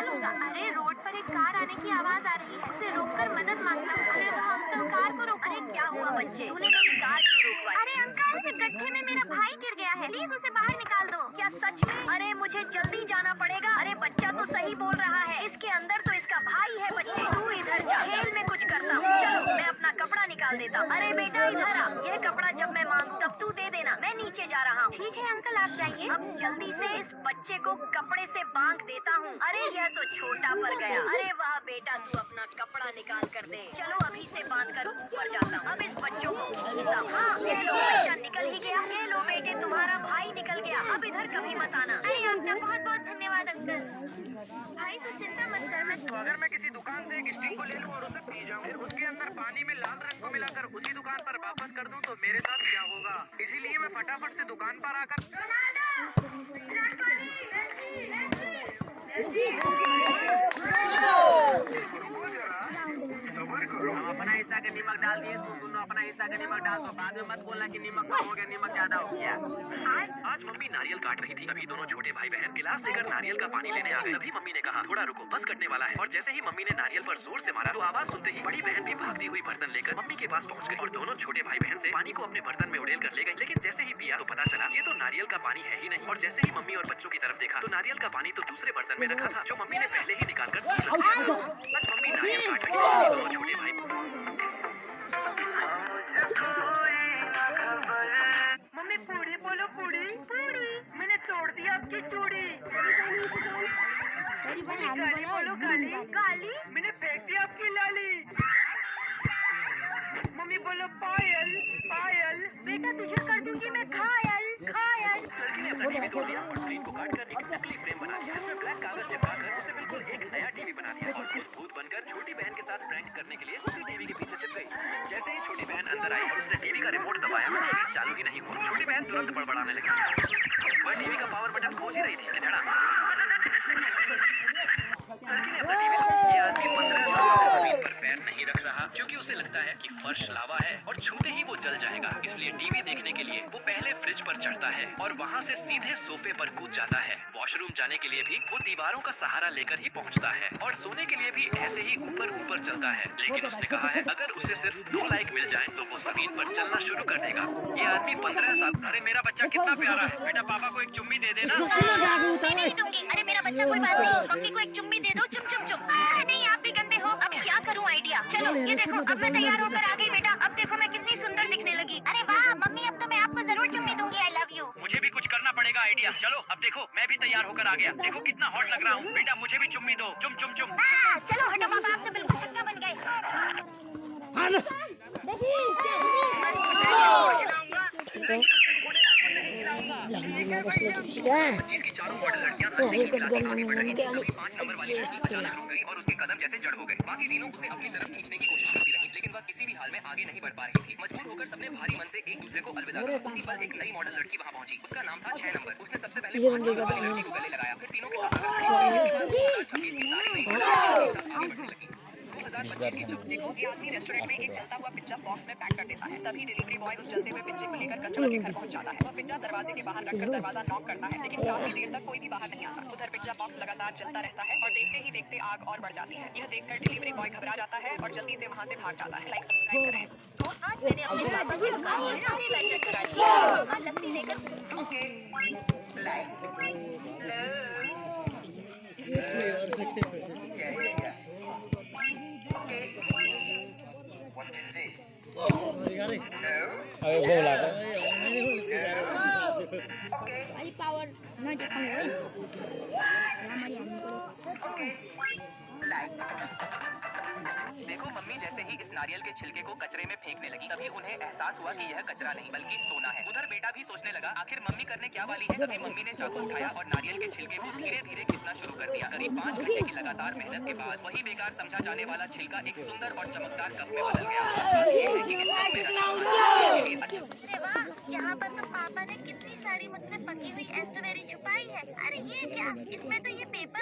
लूंगा। अरे रोड पर एक कार आने की आवाज आ रही है, उसे रोककर मदद मांगता हूँ। अरे वो अंकल कार को रोको। अरे क्या हुआ बच्चे, तूने मेरी कार क्यों रोकवाई? अरे अंकल गड्ढे में मेरा भाई गिर गया है, प्लीज उसे बाहर निकाल दो। क्या सच में? अरे मुझे जल्दी जाना पड़ेगा। अरे बच्चा तो सही बोल रहा है, इसके अंदर तो इसका भाई है। बच्चे तू इधर जा, खेल में कुछ करता हूँ। चलो मैं अपना कपड़ा निकाल देता हूँ। अरे बेटा इधर आ, यह कपड़ा जब मैं मांगू तब तू दे देना। मैं नीचे जा रहा हूँ। ठीक है अंकल आप जाइए। अब जल्दी से इस बच्चे को कपड़े से बांध देता हूँ। अरे यह तो छोटा पड़ गया। अरे वाह बेटा, तू अपना कपड़ा निकाल कर दे। चलो अभी से बांध कर ऊपर जाता हूँ। अब इस बच्चों को खींचता हूँ। हाँ ये लो, बच्चा निकल ही गया। ये लो बेटे, तुम्हारा भाई निकल गया। अब इधर कभी मत आना। अरे आपका बहुत बहुत धन्यवाद अंकल। भाई तू चिंता मत कर, मैं तो अगर मैं किसी दुकान से एक स्टिंग को ले लूं और उसे पी जाऊं, फिर उसके अंदर पानी में लाल रंग को मिलाकर उसी दुकान पर वापस कर दूं, तो मेरे साथ क्या होगा? इसीलिए मैं फटाफट से दुकान पर आकर हम अपना हिस्सा का नमक डाल दिए, तो तुम अपना हिस्सा का नमक डाल दो। बाद में मत बोलना कि नमक कम हो गया, नमक ज्यादा हो गया। आज मम्मी नारियल काट रही थी, तभी दोनों छोटे भाई बहन गिलास लेकर नारियल का पानी लेने आ गए। तभी मम्मी ने कहा थोड़ा रुको, बस कटने वाला है। और जैसे ही मम्मी ने नारियल पर जोर से मारा, तो आवाज सुनते ही बड़ी बहन भी भागती हुई बर्तन लेकर मम्मी के पास पहुंच गई और दोनों छोटे भाई बहन से पानी को अपने बर्तन में उड़ेल कर ले गई। लेकिन जैसे ही पिया तो पता चला ये तो नारियल का पानी है ही नहीं। और जैसे ही मम्मी और बच्चों की तरफ देखा तो नारियल का पानी तो दूसरे बर्तन में रखा था, जो मम्मी ने पहले ही निकाल कर दूर रख दिया। आज मम्मी नारियल काट रही थी, दोनों छोटे भाई मम्मी पूड़ी बोलो, पूड़ी पूड़ी। मैंने तोड़ दी आपकी चूड़ी। गाली बोलो, गाली गाली। मैंने फेंक दी आपकी लाली। मम्मी बोलो पायल पायल। बेटा तुझे कर दूंगी मैं घायल घायल। लड़की ने अपना टीवी तोड़ दिया और स्क्रीन को काट कर एक नकली फ्रेम बना दिया, जिसमें ब्लैक कागज चिपकाकर उसे बिल्कुल एक नया टीवी बना दिया और खुद भूत बनकर छोटी बहन के साथ प्रैंक करने के लिए उसी टीवी के पीछे छिप गई। जैसे ही छोटी बहन अंदर आई और उसने टीवी का रिमोट दबाया, टीवी चालू ही नहीं हुआ। छोटी बहन तुरंत बड़बड़ाने लगी। वह टीवी का पावर बटन खोज ही रही थी कि धड़ा लड़की ने अपना टीवी तोड़। ये आदमी 15 सालों से जमीन पर पैर नहीं रख रहा, क्योंकि उसे लगता है कि फर्श लावा है और छूते ही वो जल जाएगा। इसलिए टीवी देखने के लिए वो पहले फ्रिज पर चढ़ता है और वहाँ से सीधे सोफे पर कूद जाता है। वॉशरूम जाने के लिए भी वो दीवारों का सहारा लेकर ही पहुँचता है और सोने के लिए भी ऐसे ही ऊपर ऊपर चलता है। लेकिन उसने कहा है अगर उसे सिर्फ 2 लाइक मिल जाए तो वो जमीन पर चलना शुरू कर देगा। ये आदमी 15 साल। अरे मेरा बच्चा कितना प्यारा है, बेटा पापा को एक चुम्मी दे देना। मैं नहीं दूंगी। अरे मेरा बच्चा कोई बात नहीं, मम्मी को एक चुम्मी दे दो। चुम चुम चुम। नहीं आप भी गंदे हो। अब क्या करूं आइडिया। चलो ये देखो, अब मैं तैयार होकर आ गई बेटा। अब देखो मैं कितनी सुंदर दिखने लगी। अरे वाह मम्मी, अब तो मैं आपको जरूर चुम्मी दूंगी। I love you. मुझे भी कुछ करना पड़ेगा आइडिया। चलो अब देखो, मैं भी तैयार होकर आ गया। देखो कितना हॉट लग रहा हूँ। बेटा मुझे भी चुम्मी दो। चुम चुम चुम। चलो हटो पापा, आप तो बिल्कुल छक्का बन गए। चीज की चारों मॉडल लड़कियां हंसने की मिलाती आगे बढ़ रही थी, तभी 5 नंबर वाली लड़की अचानक रुक गई और उसके कदम जैसे जड़ हो गए। बाकी तीनों उसे अपनी तरफ खींचने की कोशिश करती रही, लेकिन वह किसी भी हाल में आगे नहीं बढ़ पा रही थी। मजबूर होकर सबने भारी मन से एक दूसरे को अलविदा कहा। उसी पल एक नई मॉडल लड़की वहां पहुंची। उसका नाम था 6 नंबर। उसने सबसे पहले 5 नंबर वाली लड़की को गले लगाया, फिर तीनों के साथ आकर खड़ी हुई। इसी बात 2026 की सारी नई साथ आगे बढ़ने लगी। 2025 की जब देखो, ये आदमी रेस्टोरेंट में एक जलता हुआ पिज्जा बॉक्स में पैक कर देता है। तभी डिलीवरी बॉय उस जलते हुए पिज्जे को लेकर कस्टमर के घर पहुंच जाता है। वह पिज्जा दरवाजे के बाहर रखकर दरवाजा नॉक करता है, लेकिन काफी देर तक कोई भी बाहर नहीं आता। उधर पिज्जा बॉक्स लगातार जलता रहता है और देखते ही देखते आग और बढ़ जाती है। यह देखकर डिलीवरी बॉय घबरा जाता है और जल्दी से वहां से भाग जाता है। लाइक सब्सक्राइब करें। तो आज मैंने अपने पापा की दुकान से सारी लाइटें चुरा ली। मामा लपटी लेकर okay light What is this? Ayo bola kan? Okay. Ali power na di kang oy. Wala yan. Okay. Light. देखो मम्मी जैसे ही इस नारियल के छिलके को कचरे में फेंकने लगी, तभी उन्हें एहसास हुआ कि यह कचरा नहीं बल्कि सोना है। उधर बेटा भी सोचने लगा आखिर मम्मी करने क्या वाली है। तभी मम्मी ने चाकू उठाया और नारियल के छिलके को धीरे धीरे घिसना शुरू कर दिया। करीब 5 घंटे की लगातार मेहनत के बाद वही बेकार समझा जाने वाला छिलका एक सुंदर और चमकदार कप में बदल गया। अरे वाह, यहाँ पर तो पापा ने कितनी सारी मुझसे पकी हुई स्ट्रॉबेरी छुपाई है। अरे ये क्या, इसमें तो ये पेपर